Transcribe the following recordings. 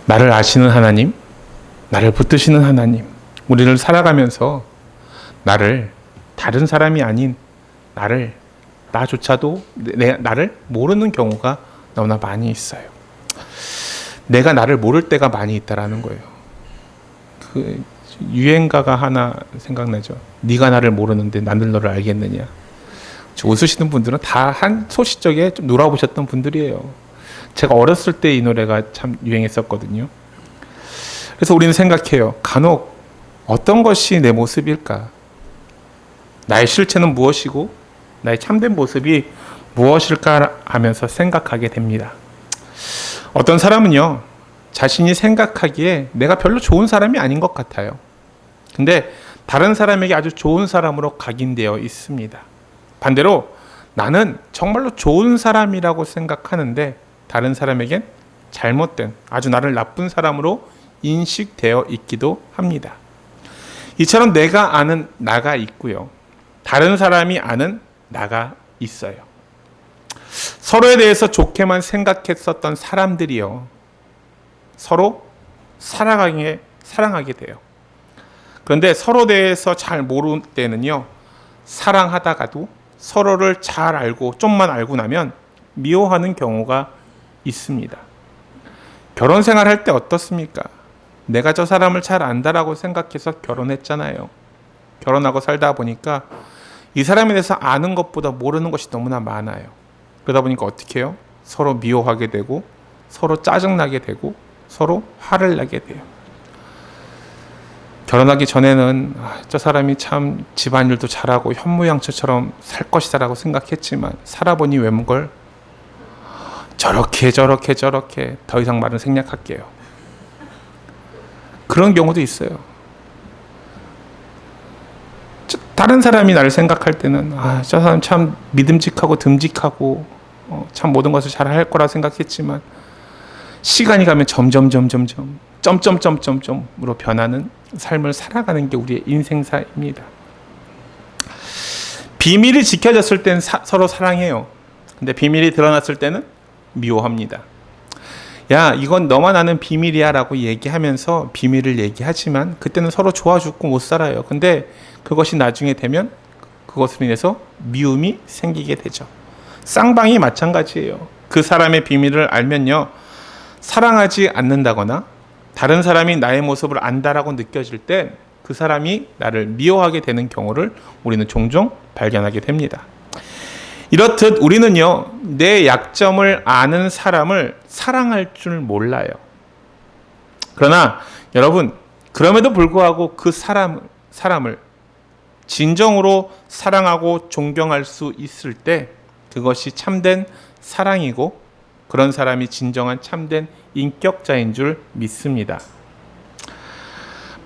나를 아시는 하나님, 나를 붙드시는 하나님, 우리를 살아가면서 나를 다른 사람이 아닌 나조차도 나를 모르는 경우가 너무나 많이 있어요. 내가 나를 모를 때가 많이 있다라는 거예요. 그 유행가가 하나 생각나죠. 네가 나를 모르는데 나는 너를 알겠느냐. 웃으시는 분들은 다 한 소시적에 좀 놀아보셨던 분들이에요. 제가 어렸을 때 이 노래가 참 유행했었거든요. 그래서 우리는 생각해요. 간혹 어떤 것이 내 모습일까? 나의 실체는 무엇이고 나의 참된 모습이 무엇일까 하면서 생각하게 됩니다. 어떤 사람은요, 자신이 생각하기에 내가 별로 좋은 사람이 아닌 것 같아요. 근데 다른 사람에게 아주 좋은 사람으로 각인되어 있습니다. 반대로 나는 정말로 좋은 사람이라고 생각하는데 다른 사람에겐 잘못된, 아주 나를 나쁜 사람으로 인식되어 있기도 합니다. 이처럼 내가 아는 나가 있고요. 다른 사람이 아는 나가 있어요. 서로에 대해서 좋게만 생각했었던 사람들이요, 서로 사랑하게 돼요. 그런데 서로 대해서 잘 모를 때는요, 사랑하다가도 서로를 잘 알고 좀만 알고 나면 미워하는 경우가 있습니다. 결혼 생활할 때 어떻습니까? 내가 저 사람을 잘 안다라고 생각해서 결혼했잖아요. 결혼하고 살다 보니까 이 사람에 대해서 아는 것보다 모르는 것이 너무나 많아요. 그러다 보니까 어떻게 해요? 서로 미워하게 되고 서로 짜증나게 되고 서로 화를 내게 돼요. 결혼하기 전에는 저 사람이 참 집안일도 잘하고 현모양처처럼 살 것이다라고 생각했지만 살아보니 웬걸 저렇게 더 이상 말은 생략할게요. 그런 경우도 있어요. 다른 사람이 나를 생각할 때는 저 사람 참 믿음직하고 듬직하고 참 모든 것을 잘 할 거라 생각했지만 시간이 가면 점점으로 변하는 삶을 살아가는 게 우리의 인생사입니다. 비밀이 지켜졌을 땐 서로 사랑해요. 근데 비밀이 드러났을 때는 미워합니다. 야, 이건 너만 아는 비밀이야 라고 얘기하면서 비밀을 얘기하지만 그때는 서로 좋아 죽고 못 살아요. 근데 그것이 나중에 되면 그것으로 인해서 미움이 생기게 되죠. 쌍방이 마찬가지예요. 그 사람의 비밀을 알면요, 사랑하지 않는다거나 다른 사람이 나의 모습을 안다라고 느껴질 때 그 사람이 나를 미워하게 되는 경우를 우리는 종종 발견하게 됩니다. 이렇듯 우리는요, 내 약점을 아는 사람을 사랑할 줄 몰라요. 그러나 여러분, 그럼에도 불구하고 그 사람을 진정으로 사랑하고 존경할 수 있을 때 그것이 참된 사랑이고 그런 사람이 진정한 참된 인격자인 줄 믿습니다.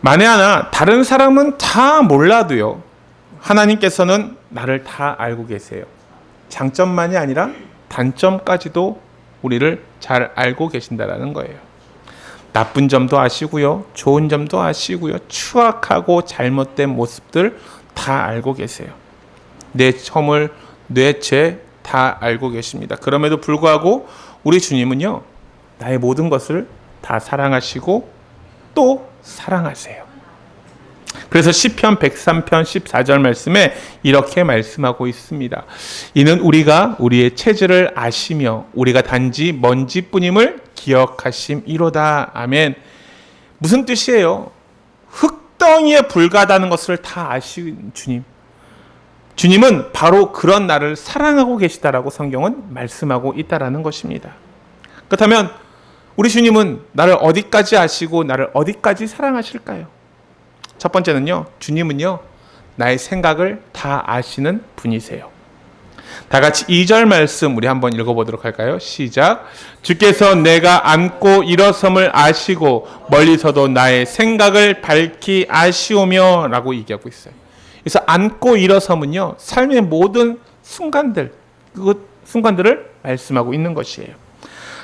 만에 하나 다른 사람은 다 몰라도요, 하나님께서는 나를 다 알고 계세요. 장점만이 아니라 단점까지도 우리를 잘 알고 계신다라는 거예요. 나쁜 점도 아시고요, 좋은 점도 아시고요, 추악하고 잘못된 모습들 다 알고 계세요. 내 허물, 내 죄 다 알고 계십니다. 그럼에도 불구하고 우리 주님은요, 나의 모든 것을 다 사랑하시고 또 사랑하세요. 그래서 시편 103편 14절 말씀에 이렇게 말씀하고 있습니다. 이는 우리가 우리의 체질을 아시며 우리가 단지 먼지뿐임을 기억하심이로다. 아멘. 무슨 뜻이에요? 흙덩이에 불과하다는 것을 다 아신 주님. 주님은 바로 그런 나를 사랑하고 계시다라고 성경은 말씀하고 있다라는 것입니다. 그렇다면 우리 주님은 나를 어디까지 아시고 나를 어디까지 사랑하실까요? 첫 번째는요, 주님은요, 나의 생각을 다 아시는 분이세요. 다 같이 2절 말씀 우리 한번 읽어보도록 할까요? 시작. 주께서 내가 앉고 일어섬을 아시고 멀리서도 나의 생각을 밝히 아시오며 라고 얘기하고 있어요. 그래서 앉고 일어섬은요, 삶의 모든 순간들을 말씀하고 있는 것이에요.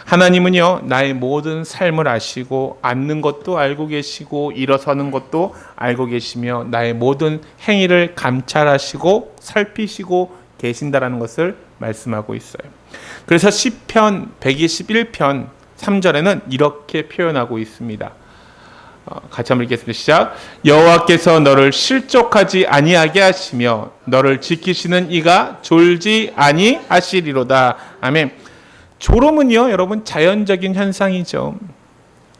하나님은요, 나의 모든 삶을 아시고 앉는 것도 알고 계시고 일어서는 것도 알고 계시며 나의 모든 행위를 감찰하시고 살피시고 계신다라는 것을 말씀하고 있어요. 그래서 시편 121편 3절에는 이렇게 표현하고 있습니다. 같이 한번 읽겠습니다. 시작. 여호와께서 너를 실족하지 아니하게 하시며 너를 지키시는 이가 졸지 아니하시리로다. 아멘. 졸음은요, 여러분, 자연적인 현상이죠.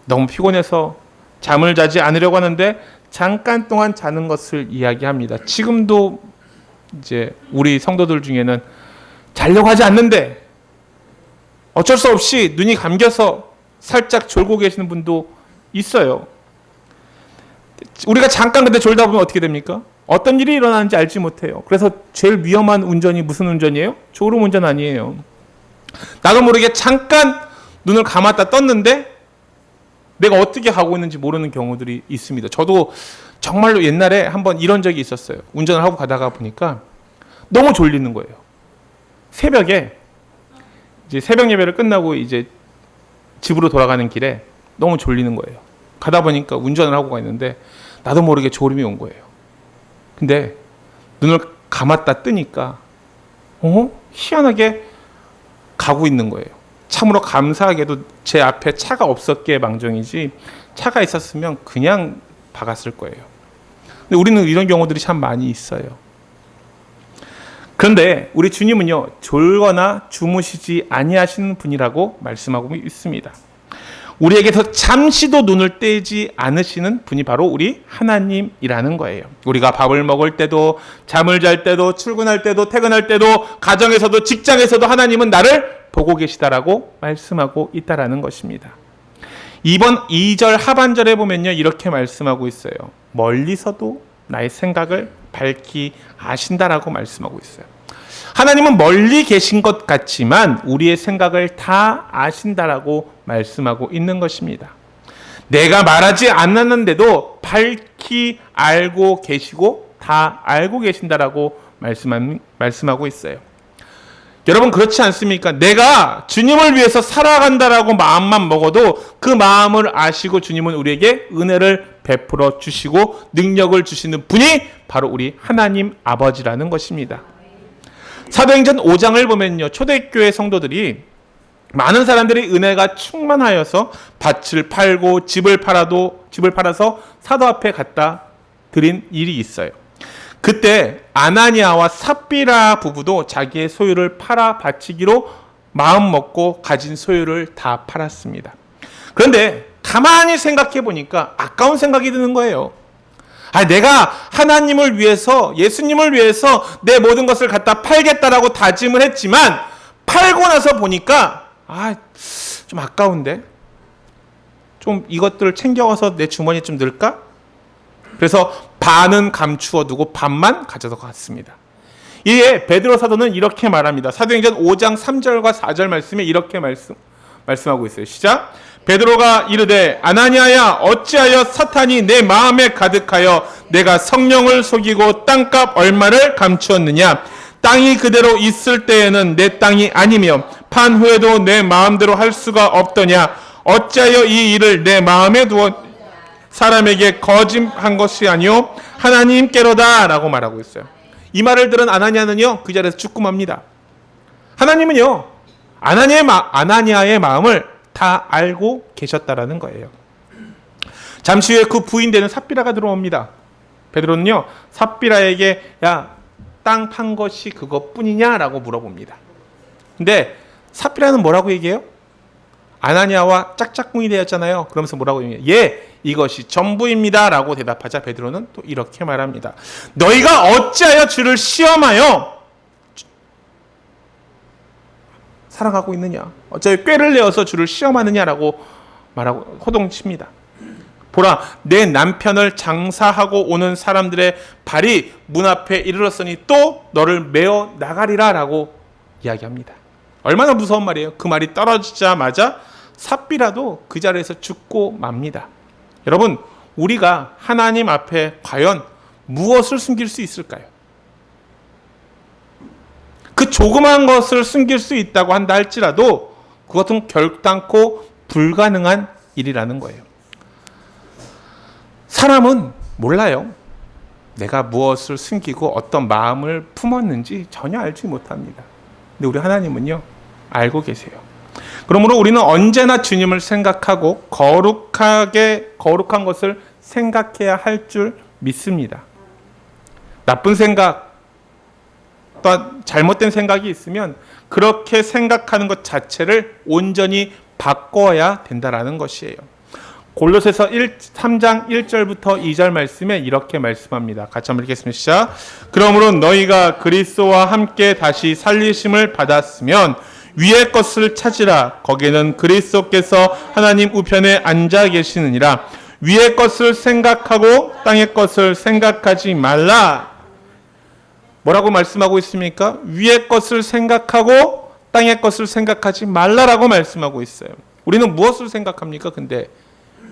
너무 피곤해서 잠을 자지 않으려고 하는데 잠깐 동안 자는 것을 이야기합니다. 지금도 이제 우리 성도들 중에는 자려고 하지 않는데 어쩔 수 없이 눈이 감겨서 살짝 졸고 계시는 분도 있어요. 우리가 잠깐 근데 졸다 보면 어떻게 됩니까? 어떤 일이 일어나는지 알지 못해요. 그래서 제일 위험한 운전이 무슨 운전이에요? 졸음 운전 아니에요. 나도 모르게 잠깐 눈을 감았다 떴는데 내가 어떻게 가고 있는지 모르는 경우들이 있습니다. 저도 정말로 옛날에 한번 이런 적이 있었어요. 운전을 하고 가다가 보니까 너무 졸리는 거예요. 새벽에 이제 새벽 예배를 끝나고 이제 집으로 돌아가는 길에 너무 졸리는 거예요. 가다 보니까 운전을 하고 가 있는데 나도 모르게 졸음이 온 거예요. 근데 눈을 감았다 뜨니까 희한하게 가고 있는 거예요. 참으로 감사하게도 제 앞에 차가 없었기에 망정이지 차가 있었으면 그냥 박았을 거예요. 근데 우리는 이런 경우들이 참 많이 있어요. 그런데 우리 주님은요, 졸거나 주무시지 아니하시는 분이라고 말씀하고 있습니다. 우리에게서 잠시도 눈을 떼지 않으시는 분이 바로 우리 하나님이라는 거예요. 우리가 밥을 먹을 때도, 잠을 잘 때도, 출근할 때도, 퇴근할 때도, 가정에서도, 직장에서도 하나님은 나를 보고 계시다라고 말씀하고 있다라는 것입니다. 이번 2절 하반절에 보면요, 이렇게 말씀하고 있어요. 멀리서도 나의 생각을 밝히 아신다라고 말씀하고 있어요. 하나님은 멀리 계신 것 같지만 우리의 생각을 다 아신다라고 말씀하고 있는 것입니다. 내가 말하지 않았는데도 밝히 알고 계시고 다 알고 계신다라고 말씀하고 있어요. 여러분, 그렇지 않습니까? 내가 주님을 위해서 살아간다라고 마음만 먹어도 그 마음을 아시고 주님은 우리에게 은혜를 베풀어 주시고 능력을 주시는 분이 바로 우리 하나님 아버지라는 것입니다. 사도행전 5장을 보면요, 초대교회 성도들이 많은 사람들이 은혜가 충만하여서 밭을 팔고 집을 팔아서 사도 앞에 갖다 드린 일이 있어요. 그때 아나니아와 삽비라 부부도 자기의 소유를 팔아 바치기로 마음 먹고 가진 소유를 다 팔았습니다. 그런데 가만히 생각해 보니까 아까운 생각이 드는 거예요. 내가 하나님을 위해서, 예수님을 위해서 내 모든 것을 갖다 팔겠다라고 다짐을 했지만 팔고 나서 보니까 좀 아까운데? 좀 이것들을 챙겨가서 내 주머니에 좀 넣을까? 그래서 반은 감추어 두고 반만 가져서 갔습니다. 이에 베드로 사도는 이렇게 말합니다. 사도행전 5장 3절과 4절 말씀에 이렇게 말씀하고 있어요. 시작. 베드로가 이르되 아나니아야, 어찌하여 사탄이 내 마음에 가득하여 내가 성령을 속이고 땅값 얼마를 감추었느냐? 땅이 그대로 있을 때에는 내 땅이 아니며 판 후에도 내 마음대로 할 수가 없더냐? 어찌하여 이 일을 내 마음에 두어 사람에게 거짓한 것이 아니요 하나님께로다 라고 말하고 있어요. 이 말을 들은 아나니아는요, 그 자리에서 죽고 맙니다. 하나님은요, 아나니아의 마음을 다 알고 계셨다라는 거예요. 잠시 후에 그 부인되는 삽비라가 들어옵니다. 베드로는요, 삽비라에게 땅 판 것이 그것뿐이냐라고 물어봅니다. 근데 삽비라는 뭐라고 얘기해요? 아나니아와 짝짝꿍이 되었잖아요. 그러면서 뭐라고 얘기해요? 예, 이것이 전부입니다 라고 대답하자 베드로는 또 이렇게 말합니다. 너희가 어찌하여 주를 시험하여 사랑하고 있느냐? 어차피 꾀를 내어서 주를 시험하느냐라고 말하고 호동칩니다. 보라, 내 남편을 장사하고 오는 사람들의 발이 문 앞에 이르렀으니 또 너를 메어 나가리라 라고 이야기합니다. 얼마나 무서운 말이에요. 그 말이 떨어지자마자 삽비라도 그 자리에서 죽고 맙니다. 여러분, 우리가 하나님 앞에 과연 무엇을 숨길 수 있을까요? 그 조그만 것을 숨길 수 있다고 한다 할지라도 그것은 결단코 불가능한 일이라는 거예요. 사람은 몰라요. 내가 무엇을 숨기고 어떤 마음을 품었는지 전혀 알지 못합니다. 근데 우리 하나님은요, 알고 계세요. 그러므로 우리는 언제나 주님을 생각하고 거룩한 것을 생각해야 할 줄 믿습니다. 나쁜 생각, 또한 잘못된 생각이 있으면 그렇게 생각하는 것 자체를 온전히 바꿔야 된다라는 것이에요. 골로새서 3장 1절부터 2절 말씀에 이렇게 말씀합니다. 같이 한번 읽겠습니다. 시작. 그러므로 너희가 그리스도와 함께 다시 살리심을 받았으면 위의 것을 찾으라. 거기에는 그리스도께서 하나님 우편에 앉아 계시느니라. 위의 것을 생각하고 땅의 것을 생각하지 말라. 뭐라고 말씀하고 있습니까? 위의 것을 생각하고 땅의 것을 생각하지 말라라고 말씀하고 있어요. 우리는 무엇을 생각합니까? 근데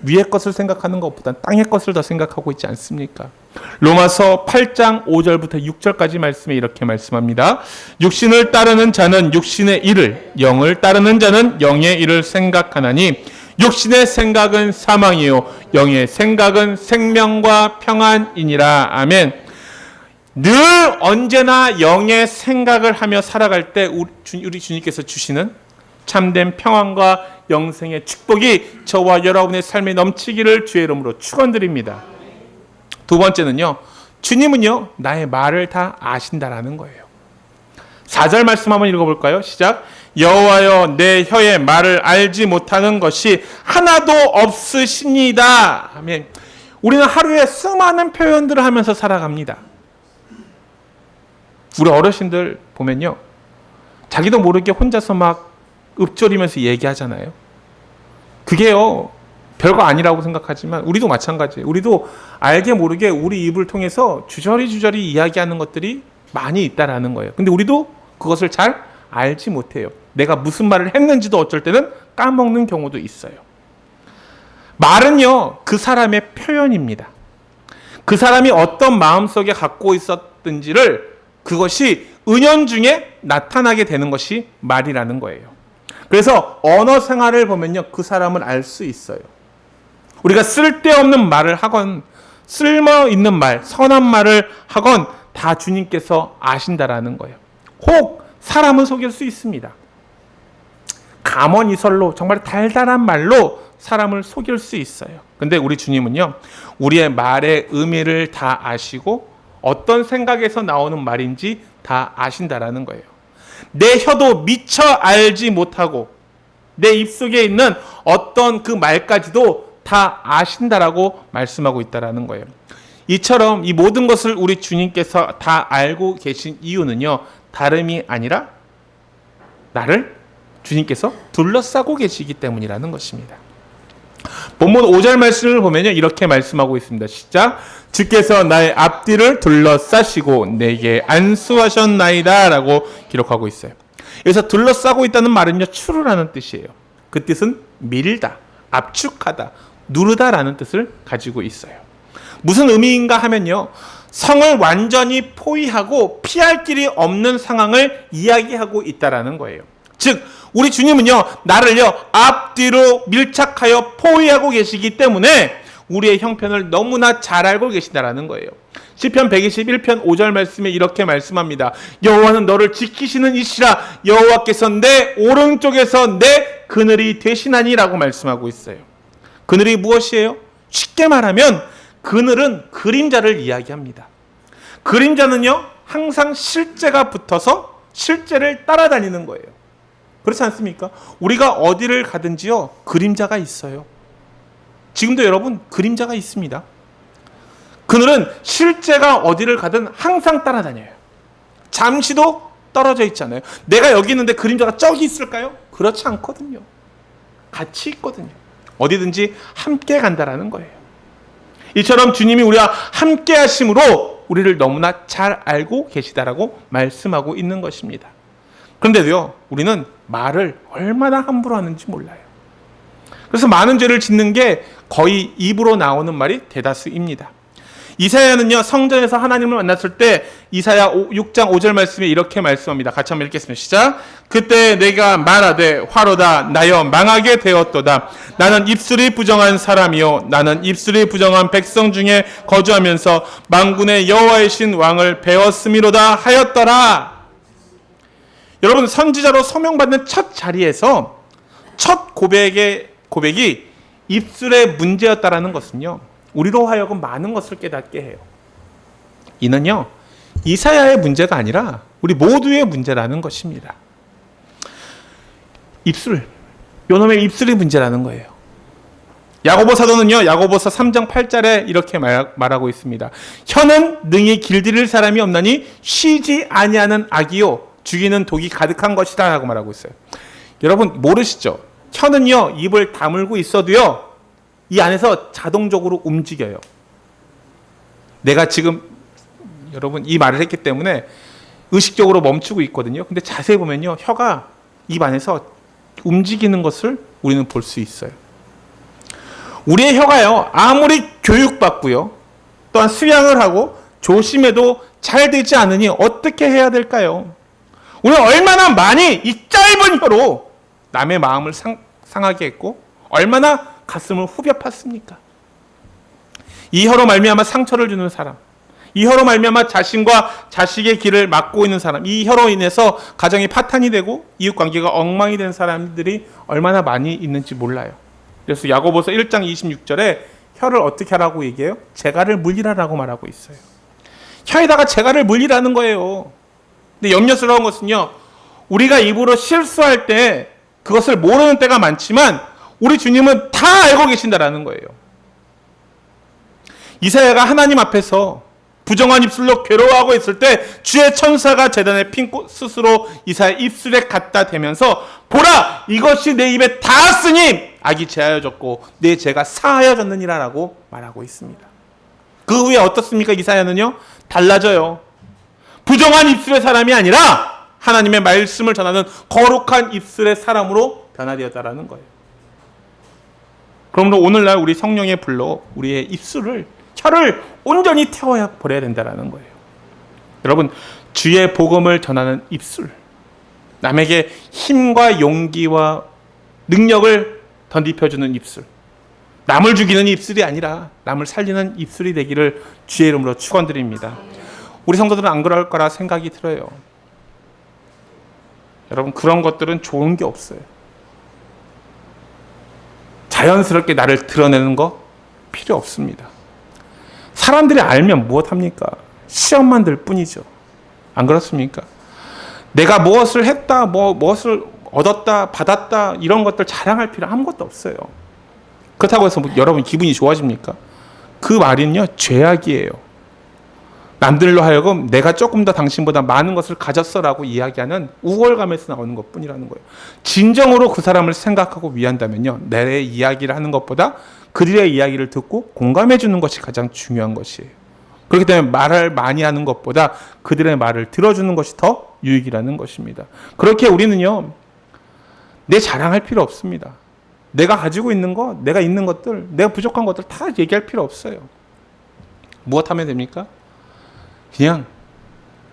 위의 것을 생각하는 것보다 땅의 것을 더 생각하고 있지 않습니까? 로마서 8장 5절부터 6절까지 말씀에 이렇게 말씀합니다. 육신을 따르는 자는 육신의 일을, 영을 따르는 자는 영의 일을 생각하나니 육신의 생각은 사망이요 영의 생각은 생명과 평안이니라. 아멘. 늘 언제나 영의 생각을 하며 살아갈 때 우리 주님께서 주시는 참된 평안과 영생의 축복이 저와 여러분의 삶에 넘치기를 주의 이름으로 축원드립니다. 두 번째는요, 주님은요 나의 말을 다 아신다라는 거예요. 4절 말씀 한번 읽어볼까요? 시작. 여호와여 내 혀의 말을 알지 못하는 것이 하나도 없으시니이다. 아멘. 우리는 하루에 수많은 표현들을 하면서 살아갑니다. 우리 어르신들 보면요, 자기도 모르게 혼자서 막 읊조리면서 얘기하잖아요. 그게요 별거 아니라고 생각하지만 우리도 마찬가지예요. 우리도 알게 모르게 우리 입을 통해서 주저리 이야기하는 것들이 많이 있다라는 거예요. 근데 우리도 그것을 잘 알지 못해요. 내가 무슨 말을 했는지도 어쩔 때는 까먹는 경우도 있어요. 말은요 그 사람의 표현입니다. 그 사람이 어떤 마음속에 갖고 있었든지를 그것이 은연중에 나타나게 되는 것이 말이라는 거예요. 그래서 언어 생활을 보면요 그 사람을 알 수 있어요. 우리가 쓸데없는 말을 하건 쓸모 있는 말, 선한 말을 하건 다 주님께서 아신다라는 거예요. 혹 사람은 속일 수 있습니다. 감언이설로 정말 달달한 말로 사람을 속일 수 있어요. 근데 우리 주님은요 우리의 말의 의미를 다 아시고 어떤 생각에서 나오는 말인지 다 아신다라는 거예요. 내 혀도 미처 알지 못하고 내 입속에 있는 어떤 그 말까지도 다 아신다라고 말씀하고 있다라는 거예요. 이처럼 이 모든 것을 우리 주님께서 다 알고 계신 이유는요 다름이 아니라 나를 주님께서 둘러싸고 계시기 때문이라는 것입니다. 본문 5절 말씀을 보면요 이렇게 말씀하고 있습니다. 시작. 주께서 나의 앞뒤를 둘러싸시고 내게 안수하셨나이다 라고 기록하고 있어요. 여기서 둘러싸고 있다는 말은요 추루라는 뜻이에요. 그 뜻은 밀다, 압축하다, 누르다라는 뜻을 가지고 있어요. 무슨 의미인가 하면요 성을 완전히 포위하고 피할 길이 없는 상황을 이야기하고 있다라는 거예요. 즉 우리 주님은요 나를요 앞뒤로 밀착하여 포위하고 계시기 때문에 우리의 형편을 너무나 잘 알고 계신다라는 거예요. 시편 121편 5절 말씀에 이렇게 말씀합니다. 여호와는 너를 지키시는 이시라. 여호와께서 내 오른쪽에서 내 그늘이 되시나니라고 말씀하고 있어요. 그늘이 무엇이에요? 쉽게 말하면 그늘은 그림자를 이야기합니다. 그림자는요 항상 실제가 붙어서 실제를 따라다니는 거예요. 그렇지 않습니까? 우리가 어디를 가든지요 그림자가 있어요. 지금도 여러분 그림자가 있습니다. 그늘은 실제가 어디를 가든 항상 따라다녀요. 잠시도 떨어져 있잖아요. 내가 여기 있는데 그림자가 저기 있을까요? 그렇지 않거든요. 같이 있거든요. 어디든지 함께 간다라는 거예요. 이처럼 주님이 우리와 함께 하심으로 우리를 너무나 잘 알고 계시다라고 말씀하고 있는 것입니다. 그런데도요 우리는 말을 얼마나 함부로 하는지 몰라요. 그래서 많은 죄를 짓는 게 거의 입으로 나오는 말이 대다수입니다. 이사야는요 성전에서 하나님을 만났을 때 이사야 6장 5절 말씀에 이렇게 말씀합니다. 같이 한번 읽겠습니다. 시작. 그때 내가 말하되 화로다 나여 망하게 되었도다. 나는 입술이 부정한 사람이요 나는 입술이 부정한 백성 중에 거주하면서 만군의 여호와의 신 왕을 배웠음이로다 하였더라. 여러분 선지자로 소명받는 첫 자리에서 첫 고백이 입술의 문제였다라는 것은요, 우리로 하여금 많은 것을 깨닫게 해요. 이는요, 이사야의 문제가 아니라 우리 모두의 문제라는 것입니다. 입술, 요놈의 입술이 문제라는 거예요. 야고보 사도는요, 야고보서 3장 8절에 이렇게 말하고 있습니다. 혀는 능히 길들일 사람이 없나니 쉬지 아니하는 악이요 죽이는 독이 가득한 것이다 라고 말하고 있어요. 여러분 모르시죠? 혀는요, 입을 다물고 있어도요, 이 안에서 자동적으로 움직여요. 내가 지금 여러분 이 말을 했기 때문에 의식적으로 멈추고 있거든요. 근데 자세히 보면요, 혀가 입 안에서 움직이는 것을 우리는 볼 수 있어요. 우리의 혀가요, 아무리 교육받고요, 또한 수양을 하고 조심해도 잘 되지 않으니 어떻게 해야 될까요? 우리는 얼마나 많이 이 짧은 혀로 남의 마음을 상하게 했고 얼마나 가슴을 후벼 팠습니까? 이 혀로 말미암아 상처를 주는 사람, 이 혀로 말미암아 자신과 자식의 길을 막고 있는 사람, 이 혀로 인해서 가정이 파탄이 되고 이웃관계가 엉망이 된 사람들이 얼마나 많이 있는지 몰라요. 그래서 야고보서 1장 26절에 혀를 어떻게 하라고 얘기해요? 재갈을 물리라라고 말하고 있어요. 혀에다가 재갈을 물리라는 거예요. 근데 염려스러운 것은요, 우리가 입으로 실수할 때 그것을 모르는 때가 많지만 우리 주님은 다 알고 계신다라는 거예요. 이사야가 하나님 앞에서 부정한 입술로 괴로워하고 있을 때 주의 천사가 제단에 핀 스스로 이사야의 입술에 갖다 대면서 보라, 이것이 내 입에 닿았으니 악이 제하여졌고 내 죄가 사하여졌느니라 라고 말하고 있습니다. 그 후에 어떻습니까? 이사야는요, 달라져요. 부정한 입술의 사람이 아니라 하나님의 말씀을 전하는 거룩한 입술의 사람으로 변화되었다라는 거예요. 그러므로 오늘날 우리 성령의 불로 우리의 입술을, 혀를 온전히 태워야 버려야 된다는 거예요. 여러분, 주의 복음을 전하는 입술, 남에게 힘과 용기와 능력을 덧입혀주는 입술, 남을 죽이는 입술이 아니라 남을 살리는 입술이 되기를 주의 이름으로 축원드립니다. 우리 성도들은 안 그럴 거라 생각이 들어요. 여러분, 그런 것들은 좋은 게 없어요. 자연스럽게 나를 드러내는 거 필요 없습니다. 사람들이 알면 무엇합니까? 시험만 들 뿐이죠. 안 그렇습니까? 내가 무엇을 했다, 무엇을 얻었다, 받았다, 이런 것들 자랑할 필요 아무것도 없어요. 그렇다고 해서 여러분 기분이 좋아집니까? 그 말은요, 죄악이에요. 남들로 하여금 내가 조금 더 당신보다 많은 것을 가졌어라고 이야기하는 우월감에서 나오는 것뿐이라는 거예요. 진정으로 그 사람을 생각하고 위한다면요, 내 이야기를 하는 것보다 그들의 이야기를 듣고 공감해 주는 것이 가장 중요한 것이에요. 그렇기 때문에 말을 많이 하는 것보다 그들의 말을 들어주는 것이 더 유익이라는 것입니다. 그렇게 우리는요, 내 자랑할 필요 없습니다. 내가 가지고 있는 것, 내가 있는 것들, 내가 부족한 것들 다 얘기할 필요 없어요. 무엇 하면 됩니까? 그냥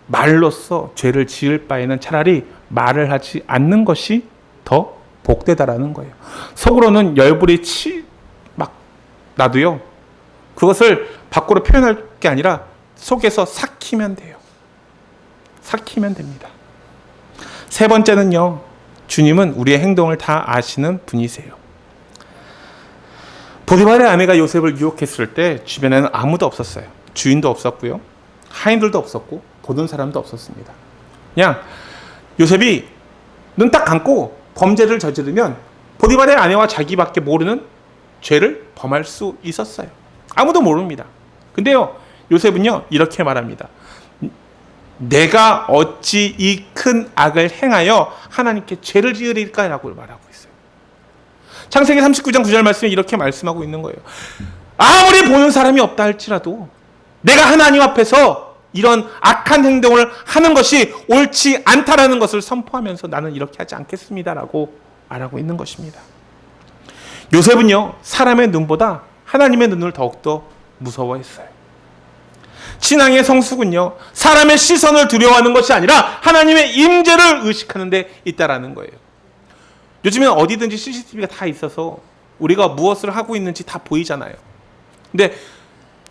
말로써 죄를 지을 바에는 차라리 말을 하지 않는 것이 더 복되다라는 거예요. 속으로는 열불이 막 나도요, 그것을 밖으로 표현할 게 아니라 속에서 삭히면 돼요. 삭히면 됩니다. 세 번째는요, 주님은 우리의 행동을 다 아시는 분이세요. 보디발의 아내가 요셉을 유혹했을 때 주변에는 아무도 없었어요. 주인도 없었고요, 하인들도 없었고 보는 사람도 없었습니다. 그냥 요셉이 눈 딱 감고 범죄를 저지르면 보디발의 아내와 자기밖에 모르는 죄를 범할 수 있었어요. 아무도 모릅니다. 근데요, 요셉은요, 이렇게 말합니다. 내가 어찌 이 큰 악을 행하여 하나님께 죄를 지으리까라고 말하고 있어요. 창세기 39장 9절 말씀에 이렇게 말씀하고 있는 거예요. 아무리 보는 사람이 없다 할지라도 내가 하나님 앞에서 이런 악한 행동을 하는 것이 옳지 않다라는 것을 선포하면서 나는 이렇게 하지 않겠습니다라고 말하고 있는 것입니다. 요셉은요, 사람의 눈보다 하나님의 눈을 더욱더 무서워했어요. 신앙의 성숙은요, 사람의 시선을 두려워하는 것이 아니라 하나님의 임재를 의식하는 데 있다라는 거예요. 요즘에는 어디든지 CCTV가 다 있어서 우리가 무엇을 하고 있는지 다 보이잖아요. 근데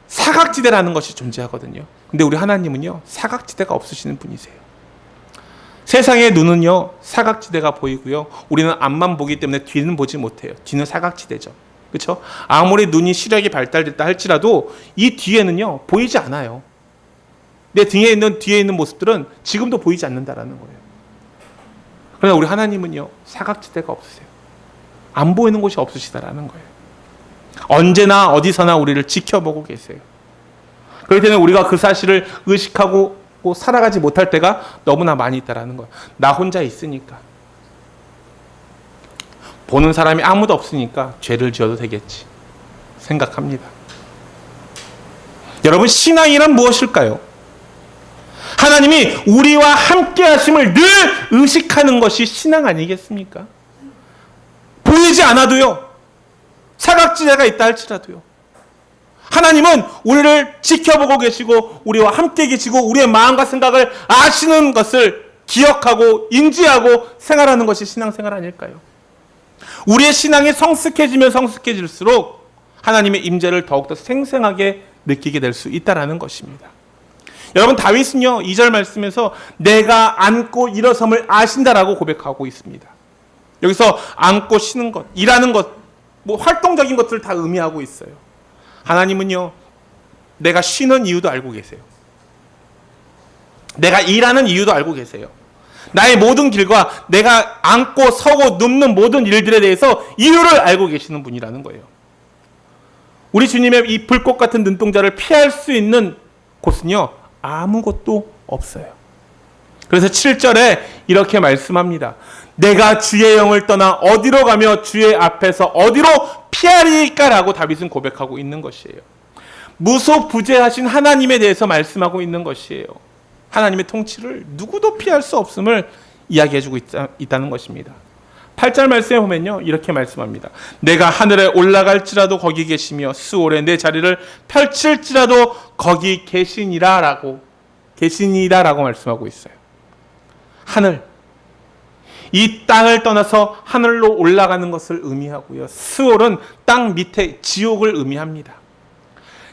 사각지대라는 것이 존재하거든요. 근데 우리 하나님은요, 사각지대가 없으시는 분이세요. 세상의 눈은요, 사각지대가 보이고요. 우리는 앞만 보기 때문에 뒤는 보지 못해요. 뒤는 사각지대죠. 그렇죠? 아무리 눈이 시력이 발달됐다 할지라도 이 뒤에는요, 보이지 않아요. 내 뒤에 있는 모습들은 지금도 보이지 않는다라는 거예요. 그러나 우리 하나님은요, 사각지대가 없으세요. 안 보이는 곳이 없으시다라는 거예요. 언제나 어디서나 우리를 지켜보고 계세요. 그렇기 때문에 우리가 그 사실을 의식하고 살아가지 못할 때가 너무나 많이 있다라는 거예요. 나 혼자 있으니까. 보는 사람이 아무도 없으니까 죄를 지어도 되겠지 생각합니다. 여러분, 신앙이란 무엇일까요? 하나님이 우리와 함께 하심을 늘 의식하는 것이 신앙 아니겠습니까? 보이지 않아도요, 사각지대가 있다 할지라도요, 하나님은 우리를 지켜보고 계시고 우리와 함께 계시고 우리의 마음과 생각을 아시는 것을 기억하고 인지하고 생활하는 것이 신앙생활 아닐까요? 우리의 신앙이 성숙해지면 성숙해질수록 하나님의 임재를 더욱더 생생하게 느끼게 될 수 있다는 것입니다. 여러분, 다윗은요, 2절 말씀에서 내가 앉고 일어섬을 아신다라고 고백하고 있습니다. 여기서 앉고 쉬는 것, 일하는 것, 활동적인 것들을 다 의미하고 있어요. 하나님은요, 내가 쉬는 이유도 알고 계세요. 내가 일하는 이유도 알고 계세요. 나의 모든 길과 내가 앉고 서고 눕는 모든 일들에 대해서 이유를 알고 계시는 분이라는 거예요. 우리 주님의 이 불꽃 같은 눈동자를 피할 수 있는 곳은요, 아무것도 없어요. 그래서 7절에 이렇게 말씀합니다. 내가 주의 영을 떠나 어디로 가며 주의 앞에서 어디로 피하리까라고 다윗은 고백하고 있는 것이에요. 무소부재하신 하나님에 대해서 말씀하고 있는 것이에요. 하나님의 통치를 누구도 피할 수 없음을 이야기해주고 있다는 것입니다. 8절 말씀에 보면요, 이렇게 말씀합니다. 내가 하늘에 올라갈지라도 거기 계시며 수월에 내 자리를 펼칠지라도 거기 계시니라라고 말씀하고 있어요. 하늘, 이 땅을 떠나서 하늘로 올라가는 것을 의미하고요, 수월은 땅 밑에 지옥을 의미합니다.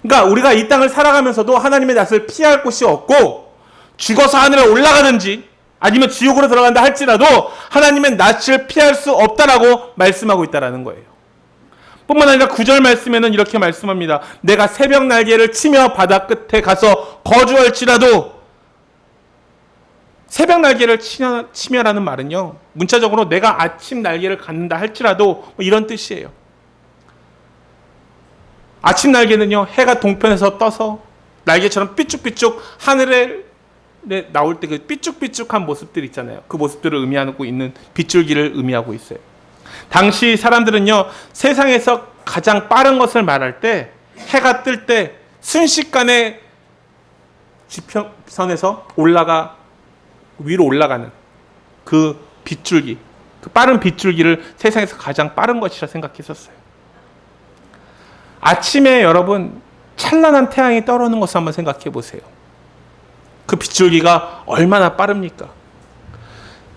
그러니까 우리가 이 땅을 살아가면서도 하나님의 낯을 피할 곳이 없고, 죽어서 하늘에 올라가든지 아니면 지옥으로 들어간다 할지라도 하나님의 낯을 피할 수 없다라고 말씀하고 있다는 거예요. 뿐만 아니라 9절 말씀에는 이렇게 말씀합니다. 내가 새벽 날개를 치며 바다 끝에 가서 거주할지라도, 새벽 날개를 치며라는 말은요, 문자적으로 내가 아침 날개를 갖는다 할지라도 이런 뜻이에요. 아침 날개는요, 해가 동편에서 떠서 날개처럼 삐쭉삐쭉 하늘에 나올 때 그 삐쭉삐쭉한 모습들 있잖아요. 그 모습들을 의미하고 있는 빗줄기를 의미하고 있어요. 당시 사람들은요, 세상에서 가장 빠른 것을 말할 때 해가 뜰 때 순식간에 지평선에서 위로 올라가는 그 빗줄기, 그 빠른 빗줄기를 세상에서 가장 빠른 것이라 생각했었어요. 아침에 여러분, 찬란한 태양이 떠오르는 것을 한번 생각해 보세요. 그 빗줄기가 얼마나 빠릅니까?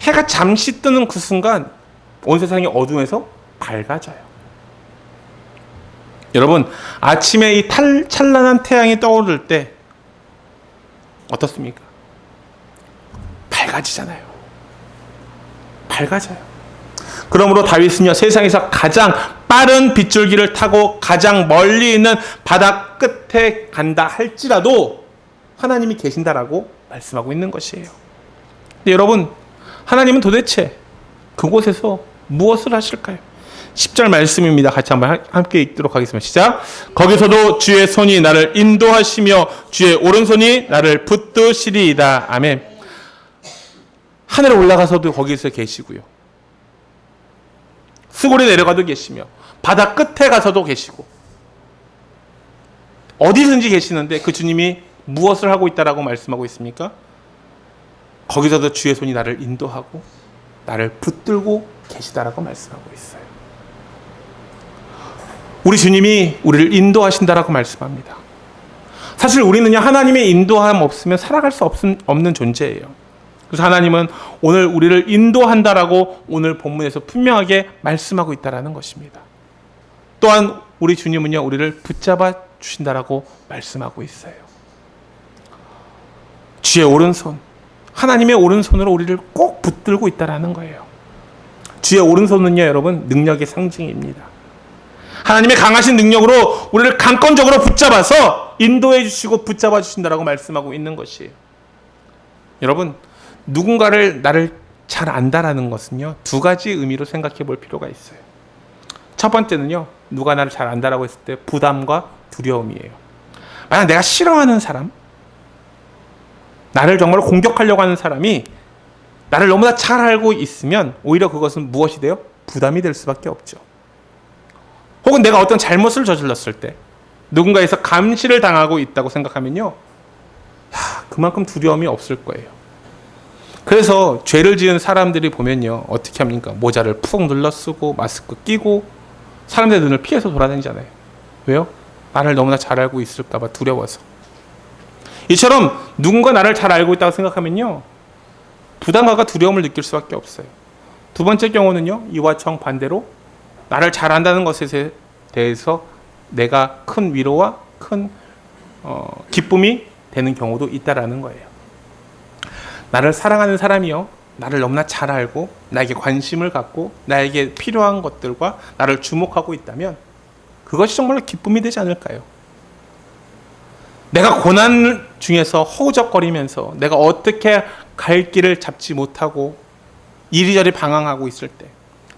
해가 잠시 뜨는 그 순간 온 세상이 어두워서 밝아져요. 여러분, 아침에 이 찬란한 태양이 떠오를 때 어떻습니까? 밝아지잖아요. 밝아져요. 그러므로 다윗은요, 세상에서 가장 빠른 빗줄기를 타고 가장 멀리 있는 바다 끝에 간다 할지라도 하나님이 계신다라고 말씀하고 있는 것이에요. 근데 여러분, 하나님은 도대체 그곳에서 무엇을 하실까요? 10절 말씀입니다. 같이 한번 함께 읽도록 하겠습니다. 시작. 거기서도 주의 손이 나를 인도하시며 주의 오른손이 나를 붙드시리이다. 아멘. 하늘에 올라가서도 거기서 계시고요, 수골에 내려가도 계시며 바다 끝에 가서도 계시고 어디든지 계시는데 그 주님이 무엇을 하고 있다라고 말씀하고 있습니까? 거기서도 주의 손이 나를 인도하고 나를 붙들고 계시다라고 말씀하고 있어요. 우리 주님이 우리를 인도하신다라고 말씀합니다. 사실 우리는요, 하나님의 인도함 없으면 살아갈 수 없는 존재예요. 그래서 하나님은 오늘 우리를 인도한다라고 오늘 본문에서 분명하게 말씀하고 있다라는 것입니다. 또한 우리 주님은요, 우리를 붙잡아 주신다라고 말씀하고 있어요. 주의 오른손, 하나님의 오른손으로 우리를 꼭 붙들고 있다라는 거예요. 주의 오른손은요, 여러분, 능력의 상징입니다. 하나님의 강하신 능력으로 우리를 강권적으로 붙잡아서 인도해 주시고 붙잡아 주신다라고 말씀하고 있는 것이에요. 여러분, 누군가를 나를 잘 안다라는 것은요, 두 가지 의미로 생각해 볼 필요가 있어요. 첫 번째는요, 누가 나를 잘 안다라고 했을 때 부담과 두려움이에요. 만약 내가 싫어하는 사람, 나를 정말 공격하려고 하는 사람이 나를 너무나 잘 알고 있으면 오히려 그것은 무엇이 돼요? 부담이 될 수밖에 없죠. 혹은 내가 어떤 잘못을 저질렀을 때 누군가에서 감시를 당하고 있다고 생각하면요, 그만큼 두려움이 없을 거예요. 그래서 죄를 지은 사람들이 보면요, 어떻게 합니까? 모자를 푹 눌러 쓰고 마스크 끼고 사람들의 눈을 피해서 돌아다니잖아요. 왜요? 나를 너무나 잘 알고 있을까 봐 두려워서. 이처럼 누군가 나를 잘 알고 있다고 생각하면요, 부담과 두려움을 느낄 수밖에 없어요. 두 번째 경우는요, 이와 정반대로 나를 잘 안다는 것에 대해서 내가 큰 위로와 큰 기쁨이 되는 경우도 있다라는 거예요. 나를 사랑하는 사람이요, 나를 너무나 잘 알고 나에게 관심을 갖고 나에게 필요한 것들과 나를 주목하고 있다면 그것이 정말로 기쁨이 되지 않을까요? 내가 고난 중에서 허우적거리면서 내가 어떻게 갈 길을 잡지 못하고 이리저리 방황하고 있을 때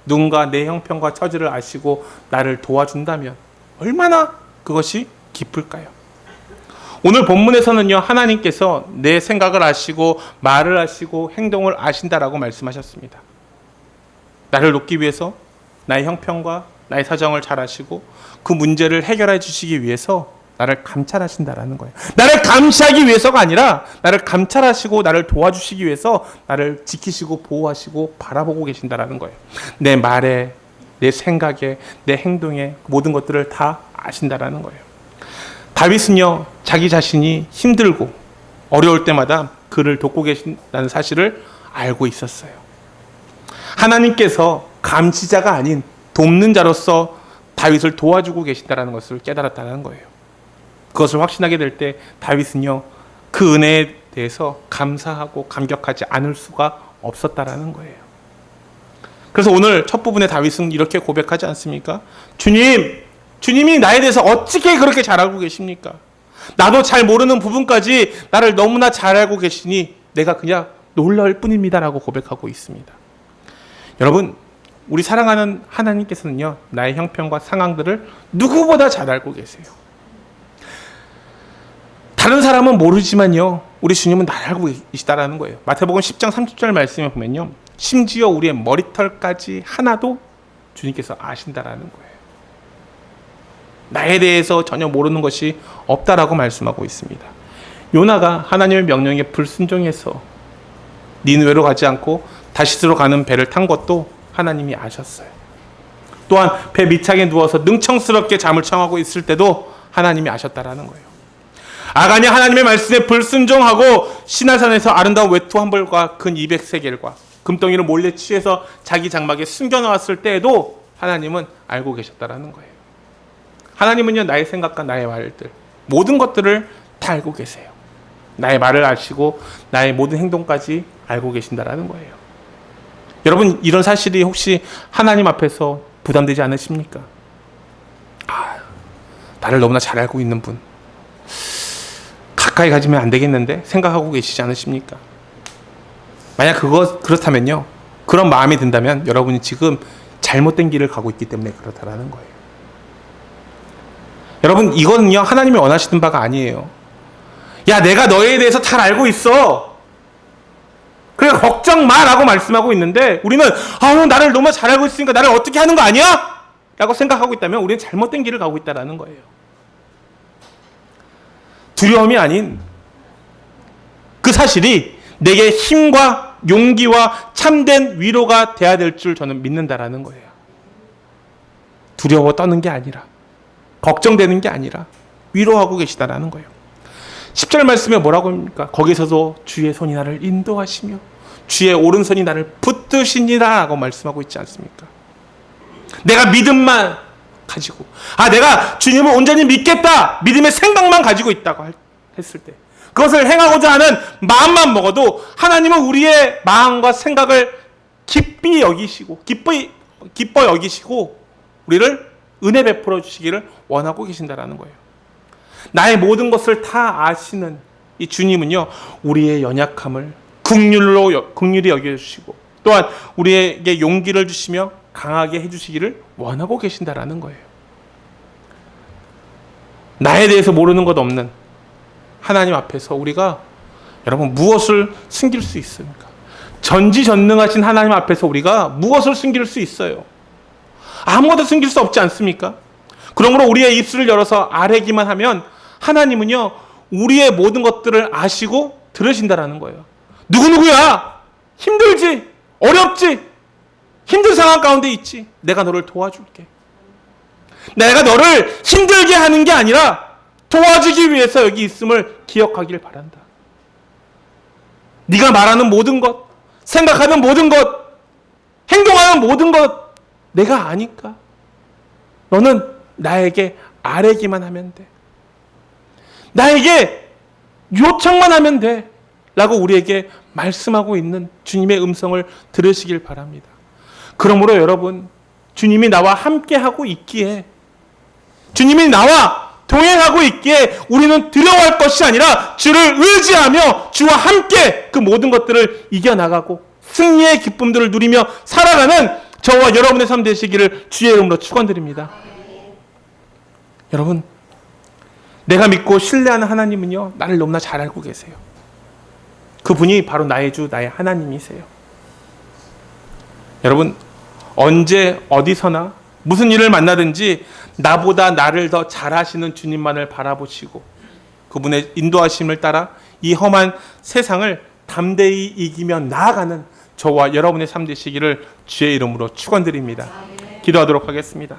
누군가 내 형편과 처지를 아시고 나를 도와준다면 얼마나 그것이 기쁠까요? 오늘 본문에서는요, 하나님께서 내 생각을 아시고 말을 아시고 행동을 아신다라고 말씀하셨습니다. 나를 돕기 위해서 나의 형편과 나의 사정을 잘 아시고 그 문제를 해결해 주시기 위해서 나를 감찰하신다라는 거예요. 나를 감시하기 위해서가 아니라 나를 감찰하시고 나를 도와주시기 위해서 나를 지키시고 보호하시고 바라보고 계신다라는 거예요. 내 말에, 내 생각에, 내 행동에 모든 것들을 다 아신다라는 거예요. 다윗은요, 자기 자신이 힘들고 어려울 때마다 그를 돕고 계신다는 사실을 알고 있었어요. 하나님께서 감시자가 아닌 돕는 자로서 다윗을 도와주고 계신다는 것을 깨달았다는 거예요. 그것을 확신하게 될 때 다윗은요, 그 은혜에 대해서 감사하고 감격하지 않을 수가 없었다라는 거예요. 그래서 오늘 첫 부분에 다윗은 이렇게 고백하지 않습니까? 주님이 나에 대해서 어떻게 그렇게 잘 알고 계십니까? 나도 잘 모르는 부분까지 나를 너무나 잘 알고 계시니 내가 그냥 놀라울 뿐입니다 라고 고백하고 있습니다. 여러분, 우리 사랑하는 하나님께서는요, 나의 형편과 상황들을 누구보다 잘 알고 계세요. 다른 사람은 모르지만요, 우리 주님은 나를 알고 계시다라는 거예요. 마태복음 10장 30절 말씀에 보면요, 심지어 우리의 머리털까지 하나도 주님께서 아신다라는 거예요. 나에 대해서 전혀 모르는 것이 없다라고 말씀하고 있습니다. 요나가 하나님의 명령에 불순종해서 니느웨로 가지 않고 다시스로 가는 배를 탄 것도 하나님이 아셨어요. 또한 배 밑창에 누워서 능청스럽게 잠을 청하고 있을 때도 하나님이 아셨다라는 거예요. 아간이 하나님의 말씀에 불순종하고 시나산에서 아름다운 외투 한 벌과 근 200세겔과 금덩이를 몰래 취해서 자기 장막에 숨겨놓았을 때에도 하나님은 알고 계셨다라는 거예요. 하나님은요, 나의 생각과 나의 말들, 모든 것들을 다 알고 계세요. 나의 말을 아시고 나의 모든 행동까지 알고 계신다라는 거예요. 여러분, 이런 사실이 혹시 하나님 앞에서 부담되지 않으십니까? 나를 너무나 잘 알고 있는 분, 가까이 가지면 안 되겠는데 생각하고 계시지 않으십니까? 만약 그렇다면요, 그런 마음이 든다면 여러분이 지금 잘못된 길을 가고 있기 때문에 그렇다라는 거예요. 여러분, 이거는요, 하나님이 원하시는 바가 아니에요. 야, 내가 너에 대해서 잘 알고 있어, 그래 걱정 마 라고 말씀하고 있는데 우리는 나를 너무 잘 알고 있으니까 나를 어떻게 하는 거 아니야? 라고 생각하고 있다면 우리는 잘못된 길을 가고 있다는 거예요. 두려움이 아닌 그 사실이 내게 힘과 용기와 참된 위로가 돼야 될 줄 저는 믿는다라는 거예요. 두려워 떠는 게 아니라, 걱정되는 게 아니라 위로하고 계시다라는 거예요. 10절 말씀에 뭐라고 합니까? 거기서도 주의 손이 나를 인도하시며 주의 오른손이 나를 붙드시니라 라고 말씀하고 있지 않습니까? 내가 믿음만 가지고, 내가 주님을 온전히 믿겠다, 믿음의 생각만 가지고 있다고 했을 때 그것을 행하고자 하는 마음만 먹어도 하나님은 우리의 마음과 생각을 기뻐 여기시고 우리를 은혜 베풀어 주시기를 원하고 계신다라는 거예요. 나의 모든 것을 다 아시는 이 주님은요, 우리의 연약함을 긍휼히 여겨주시고 또한 우리에게 용기를 주시며 강하게 해주시기를 원하고 계신다라는 거예요. 나에 대해서 모르는 것 없는 하나님 앞에서 우리가 여러분 무엇을 숨길 수 있습니까? 전지전능하신 하나님 앞에서 우리가 무엇을 숨길 수 있어요? 아무것도 숨길 수 없지 않습니까? 그러므로 우리의 입술을 열어서 아뢰기만 하면 하나님은요, 우리의 모든 것들을 아시고 들으신다라는 거예요. 누구누구야? 힘들지? 어렵지? 힘든 상황 가운데 있지? 내가 너를 도와줄게. 내가 너를 힘들게 하는 게 아니라 도와주기 위해서 여기 있음을 기억하길 바란다. 네가 말하는 모든 것, 생각하는 모든 것, 행동하는 모든 것 내가 아니까 너는 나에게 아뢰기만 하면 돼. 나에게 요청만 하면 돼. 라고 우리에게 말씀하고 있는 주님의 음성을 들으시길 바랍니다. 그러므로 여러분, 주님이 나와 함께하고 있기에, 주님이 나와 동행하고 있기에 우리는 두려워할 것이 아니라 주를 의지하며 주와 함께 그 모든 것들을 이겨나가고 승리의 기쁨들을 누리며 살아가는 저와 여러분의 삶 되시기를 주의 이름으로 축원드립니다. 여러분, 내가 믿고 신뢰하는 하나님은요, 나를 너무나 잘 알고 계세요. 그분이 바로 나의 주, 나의 하나님이세요. 여러분, 언제 어디서나 무슨 일을 만나든지 나보다 나를 더 잘하시는 주님만을 바라보시고 그분의 인도하심을 따라 이 험한 세상을 담대히 이기며 나아가는 저와 여러분의 삶 되시기를 주의 이름으로 축원드립니다. 기도하도록 하겠습니다.